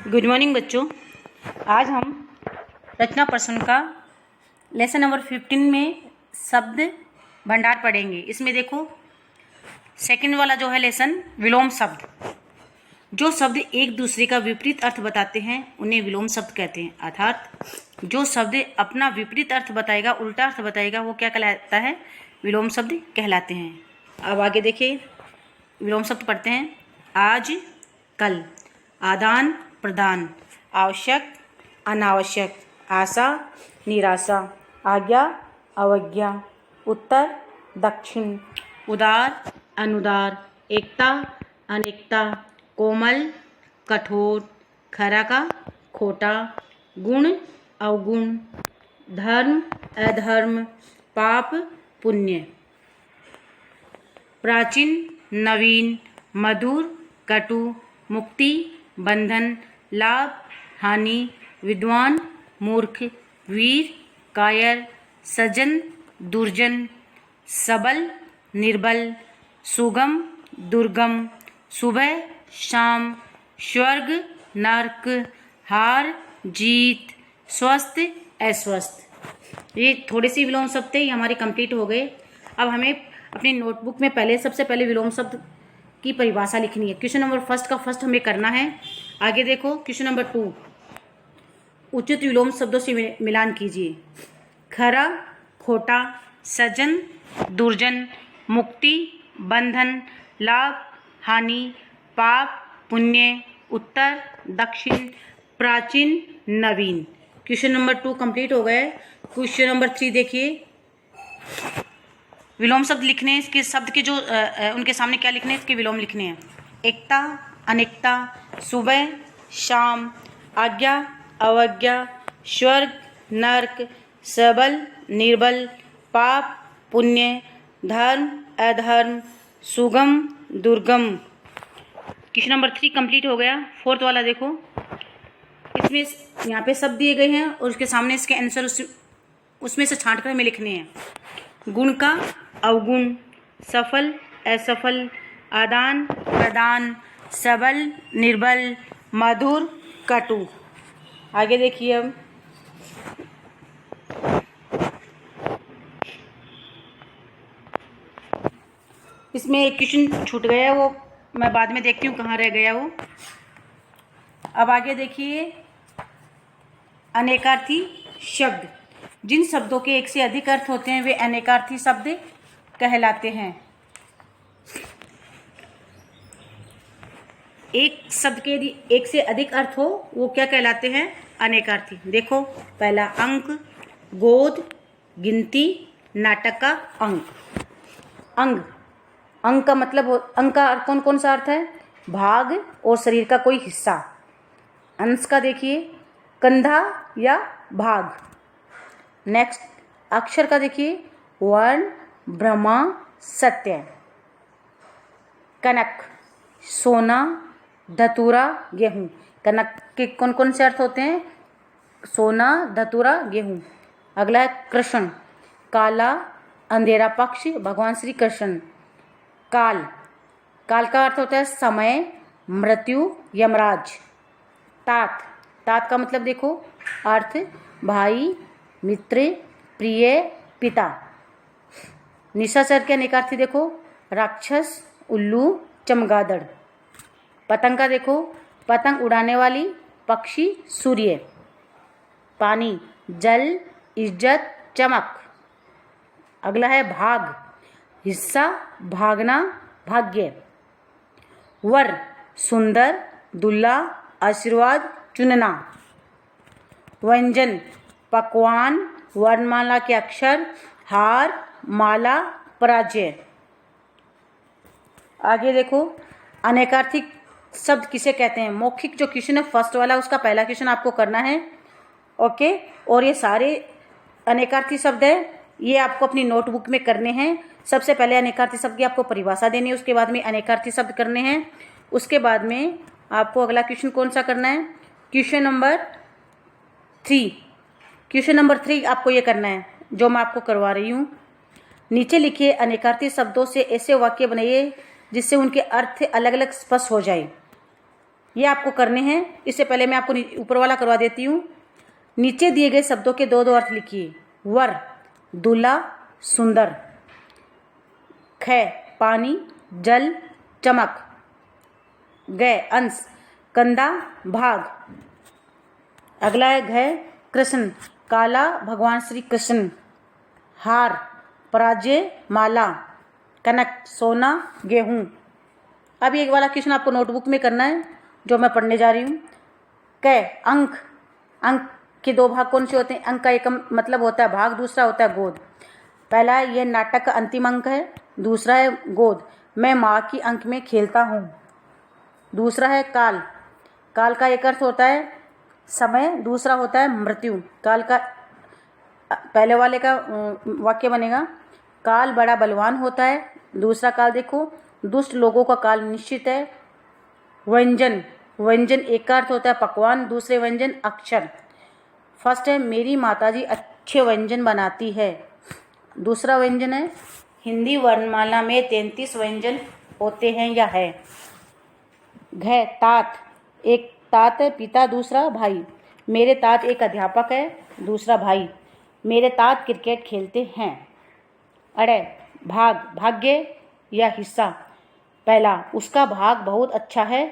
Good morning बच्चों। आज हम रचना प्रश्न का लेसन नंबर 15 में शब्द भंडार पढ़ेंगे। इसमें देखो सेकंड वाला जो है लेसन विलोम शब्द। जो शब्द एक दूसरे का विपरीत अर्थ बताते हैं उन्हें विलोम शब्द कहते हैं। अर्थात जो शब्द अपना विपरीत अर्थ बताएगा, उल्टा अर्थ बताएगा, वो क्या कहलाता है? विलोम शब्द कहलाते हैं। अब आगे देखिए, विलोम शब्द पढ़ते हैं। आज, कल, आदान प्रदान, आवश्यक अनावश्यक, आशा निराशा, आज्ञा अवज्ञा, उत्तर दक्षिण, उदार अनुदार, एकता अनेकता, कोमल कठोर, खरा का खोटा, गुण अवगुण, धर्म अधर्म, पाप पुण्य, प्राचीन नवीन, मधुर कटु, मुक्ति बंधन, लाभ हानि, विद्वान मूर्ख, वीर कायर, सज्जन दुर्जन, सबल निर्बल, सुगम दुर्गम, सुबह शाम, स्वर्ग नरक, हार जीत, स्वस्थ अस्वस्थ। ये थोड़े से विलोम शब्द थे, ये हमारे कंप्लीट हो गए। अब हमें अपनी नोटबुक में सबसे पहले विलोम शब्द की परिभाषा लिखनी है। क्वेश्चन नंबर फर्स्ट का फर्स्ट हमें करना है। आगे देखो क्वेश्चन नंबर 2, उचित विलोम शब्दों से मिलान कीजिए। खरा खोटा, सज्जन दुर्जन, मुक्ति बंधन, लाभ हानि, पाप पुण्य, उत्तर दक्षिण, प्राचीन नवीन। क्वेश्चन नंबर 2 कंप्लीट हो गए। क्वेश्चन नंबर 3 देखिए, विलोम शब्द लिखने हैं। इसके शब्द के जो उनके सामने क्या लिखने हैं, इसके विलोम लिखने हैं। एकता अनेकता, सुबह शाम, आज्ञा अवज्ञा, स्वर्ग नरक, सबल निर्बल, पाप पुण्य, धर्म अधर्म, सुगम दुर्गम। क्वेश्चन नंबर 3 कंप्लीट हो गया। फोर्थ वाला देखो, इसमें यहाँ पे शब्द दिए गए हैं और उसके सामने इसके आंसर उसमें से छांट कर हमें लिखने हैं। गुण का अवगुण, सफल असफल, आदान प्रदान, सबल निर्बल, मधुर कटु। आगे देखिए, अब इसमें एक क्वेश्चन छूट गया, वो मैं बाद में देखती हूँ कहाँ रह गया वो। अब आगे देखिए, अनेकार्थी शब्द। जिन शब्दों के एक से अधिक अर्थ होते हैं वे अनेकार्थी शब्द कहलाते हैं। एक शब्द के यदि एक से अधिक अर्थ हो वो क्या कहलाते हैं? अनेकार्थी। देखो, पहला अंक, गोद, गिनती, नाटक का अंक। अंग, अंग का मतलब, अंग का कौन कौन सा अर्थ है? भाग और शरीर का कोई हिस्सा। अंश का देखिए, कंधा या भाग। नेक्स्ट, अक्षर का देखिए, वर्ण ब्रह्मा सत्य। कनक, सोना धतूरा गेहूँ। कनक के कौन कौन से अर्थ होते हैं? सोना धतूरा गेहूँ। अगला है कृष्ण, काला अंधेरा पक्ष, भगवान श्री कृष्ण। काल, काल का अर्थ होता है समय, मृत्यु, यमराज। तात, तात का मतलब देखो, अर्थ भाई मित्र प्रिय पिता। निशाचर के अनेकार्थी देखो, राक्षस उल्लू चमगादड़। पतंग का देखो, पतंग उड़ाने वाली, पक्षी सूर्य। पानी, जल इज्जत चमक। अगला है भाग, हिस्सा भागना भाग्य। वर, सुंदर दुल्हा आशीर्वाद चुनना। व्यंजन, पकवान, वर्णमाला के अक्षर, हार माला पराजय। आगे देखो, अनेकार्थी शब्द किसे कहते हैं? मौखिक जो क्वेश्चन है फर्स्ट वाला, उसका पहला क्वेश्चन आपको करना है। ओके, और ये सारे अनेकार्थी शब्द है, ये आपको अपनी नोटबुक में करने हैं। सबसे पहले अनेकार्थी शब्द की आपको परिभाषा देनी है, उसके बाद में अनेकार्थी शब्द करने हैं। उसके बाद में आपको अगला क्वेश्चन कौन सा करना है? Question number 3। क्वेश्चन नंबर 3 आपको ये करना है जो मैं आपको करवा रही हूँ। नीचे लिखिए अनेकार्थी शब्दों से ऐसे वाक्य बनाइए जिससे उनके अर्थ अलग अलग स्पष्ट हो जाए। ये आपको करने हैं। इससे पहले मैं आपको ऊपर वाला करवा देती हूँ। नीचे दिए गए शब्दों के दो दो अर्थ लिखिए। वर दूल्हा सुंदर, ख पानी जल चमक, ग अंश कंधा भाग, अगला है घ कृष्ण काला भगवान श्री कृष्ण, हार पराजय माला, कनक सोना गेहूं। अब एक वाला क्वेश्चन आपको नोटबुक में करना है जो मैं पढ़ने जा रही हूँ। क अंक, अंक के दो भाग कौन से होते हैं? अंक का एक मतलब होता है भाग, दूसरा होता है गोद। पहला है ये नाटक का अंतिम अंक है, दूसरा है गोद, मैं माँ की अंक में खेलता हूँ। दूसरा है काल, काल का एक अर्थ होता है समय, दूसरा होता है मृत्यु। काल का पहले वाले का वाक्य बनेगा काल बड़ा बलवान होता है। दूसरा काल देखो दुष्ट लोगों का काल निश्चित है। व्यंजन, व्यंजन एक का अर्थ होता है पकवान, दूसरे व्यंजन अक्षर। फर्स्ट है मेरी माताजी अच्छे व्यंजन बनाती है। दूसरा व्यंजन है हिंदी वर्णमाला में 33 व्यंजन होते हैं या है। घ तात, एक तात है पिता, दूसरा भाई। मेरे तात एक अध्यापक है, दूसरा भाई। मेरे तात क्रिकेट खेलते हैं। अड़े भाग, भाग्य या हिस्सा। पहला उसका भाग बहुत अच्छा है,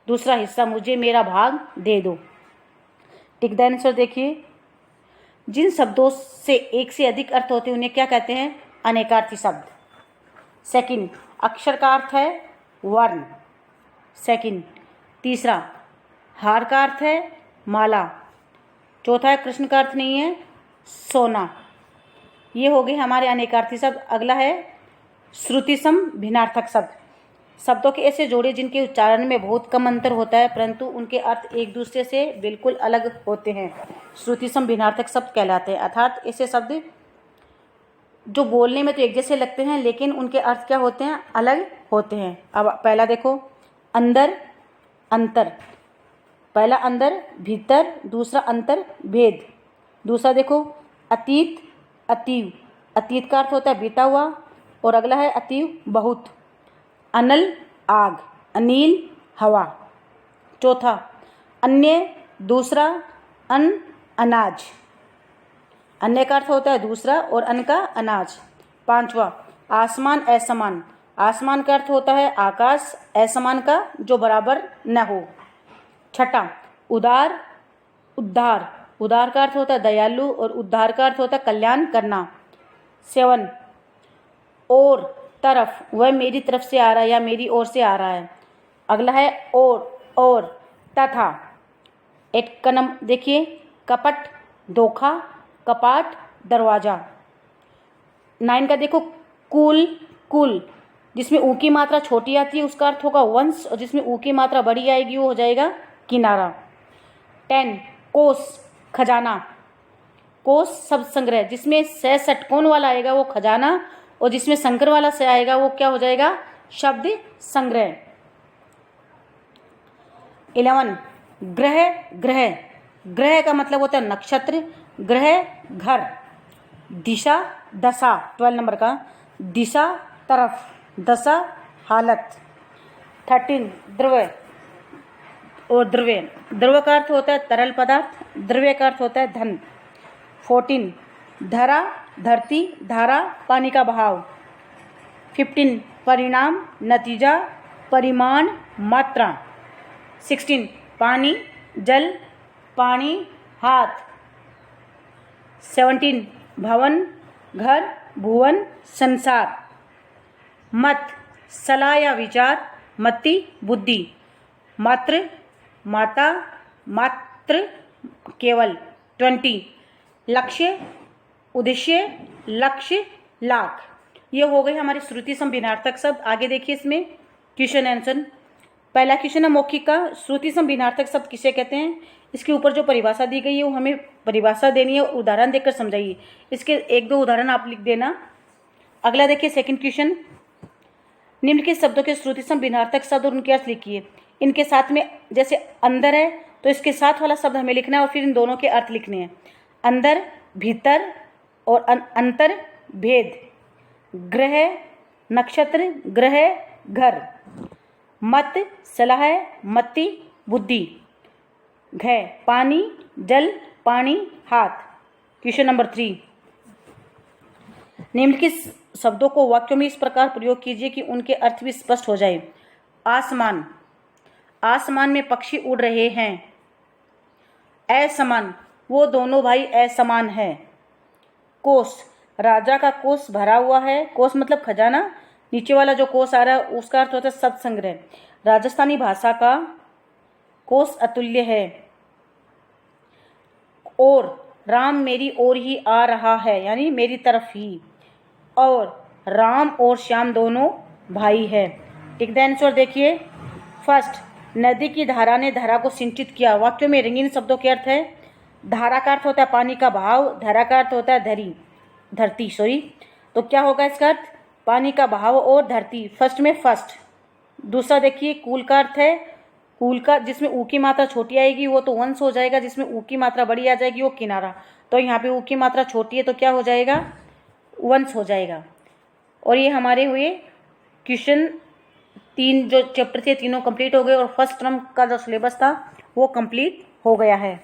दूसरा हिस्सा मुझे मेरा भाग दे दो। टिक द आंसर देखिए। जिन शब्दों से एक से अधिक अर्थ होते हैं उन्हें क्या कहते हैं? अनेकार्थी शब्द। सेकंड अक्षर का अर्थ है वर्ण। सेकंड तीसरा हार का अर्थ है माला। चौथा है कृष्ण का अर्थ नहीं है सोना। ये हो गए हमारे अनेकार्थी शब्द। अगला है श्रुतिसम भिन्नार्थक शब्द। शब्दों के ऐसे जोड़े जिनके उच्चारण में बहुत कम अंतर होता है परंतु उनके अर्थ एक दूसरे से बिल्कुल अलग होते हैं, श्रुतिसम भिन्नार्थक शब्द कहलाते हैं। अर्थात ऐसे शब्द जो बोलने में तो एक जैसे लगते हैं लेकिन उनके अर्थ क्या होते हैं? अलग होते हैं। अब पहला देखो अंदर अंतर। पहला अंदर भीतर, दूसरा अंतर भेद। दूसरा देखो अतीत अतीव, अतीत का अर्थ होता है बीता हुआ और अगला है अतीव बहुत। अनल आग, अनिल हवा। चौथा अन्य दूसरा, अन्न अनाज। अन्य का अर्थ होता है दूसरा और अन्न का अनाज। पांचवा आसमान असमान, आसमान का अर्थ होता है आकाश, असमान का जो बराबर न हो। छठा उदार उद्धार, उदार का अर्थ होता है दयालु और उद्धार का अर्थ होता है कल्याण करना। 7 और तरफ, वह मेरी तरफ से आ रहा है या मेरी ओर से आ रहा है। अगला है और तथा। 8 का नंबर देखिए कपट धोखा, कपाट दरवाजा। 9 का देखो कुल, कुल जिसमें ऊ की मात्रा छोटी आती है उसका अर्थ होगा वंश और जिसमें ऊ की मात्रा बड़ी आएगी वो हो जाएगा किनारा। 10 कोष खजाना, कोष शब्द संग्रह जिसमें स षटकोण वाला आएगा वो खजाना और जिसमें संकर वाला से आएगा वो क्या हो जाएगा? शब्द संग्रह। 11 ग्रह, ग्रह, ग्रह का मतलब होता है नक्षत्र, ग्रह घर। दिशा दशा, 12 नंबर का दिशा तरफ, दशा हालत। 13 द्रव्य और द्रव्य, द्रव्य का अर्थ होता है तरल पदार्थ, द्रव्य का अर्थ होता है धन। 14 धरा धरती, धारा पानी का बहाव। 15 परिणाम नतीजा, परिमाण मात्रा। 16 पानी जल, पानी हाथ। 17 भवन घर, भुवन संसार। मत सलाह या विचार, मति बुद्धि। मात्र माता, मात्र केवल। 20 लक्ष्य उद्देश्य, लक्ष्य लाख। ये हो गए हमारे श्रुति सम भिन्नार्थक शब्द। आगे देखिए इसमें क्वेश्चन आंसर। पहला क्वेश्चन है मौखिक का, श्रुति सम भिन्नार्थक शब्द किसे कहते हैं? इसके ऊपर जो परिभाषा दी गई है वो हमें परिभाषा देनी है, उदाहरण देकर समझाइए। इसके 1-2 उदाहरण आप लिख देना। अगला देखिए सेकंड क्वेश्चन, निम्न के शब्दों के श्रुति सम भिन्नार्थक शब्द और उनके अर्थ लिखिए। इनके साथ में जैसे अंदर है तो इसके साथ वाला शब्द हमें लिखना है और फिर इन दोनों के अर्थ लिखने हैं। अंदर भीतर और अंतर भेद। ग्रह नक्षत्र, ग्रह घर। मत, सलाह, मति, बुद्धि। घ पानी, जल, पानी, हाथ। क्वेश्चन नंबर 3, निम्नलिखित शब्दों को वाक्यों में इस प्रकार प्रयोग कीजिए कि उनके अर्थ भी स्पष्ट हो जाए। आसमान, आसमान में पक्षी उड़ रहे हैं। असमान, वो दोनों भाई असमान है। कोष, राजा का कोष भरा हुआ है। कोष मतलब खजाना, नीचे वाला जो कोष आ रहा है उसका अर्थ होता है शब्द संग्रह। राजस्थानी भाषा का कोष अतुल्य है। और राम मेरी ओर ही आ रहा है, यानी मेरी तरफ ही। और राम और श्याम दोनों भाई है। टिक द आंसर देखिए। फर्स्ट, नदी की धारा ने धारा को सिंचित किया। वाक्यों में रंगीन शब्दों के अर्थ है। धारा का अर्थ होता है पानी का बहाव, धारा का अर्थ होता है धरती। तो क्या होगा इसका अर्थ? पानी का बहाव और धरती। फर्स्ट में फर्स्ट। दूसरा देखिए, कूल का अर्थ है, कूल का जिसमें ऊ की मात्रा छोटी आएगी वो तो वंश हो जाएगा, जिसमें ऊ की मात्रा बड़ी आ जाएगी वो किनारा। तो यहाँ पे ऊ की मात्रा छोटी है तो क्या हो जाएगा? वंश हो जाएगा। और ये हमारे हुए क्वेश्चन 3 जो चैप्टर थे तीनों कंप्लीट हो गए और फर्स्ट टर्म का जो सिलेबस था वो कंप्लीट हो गया है।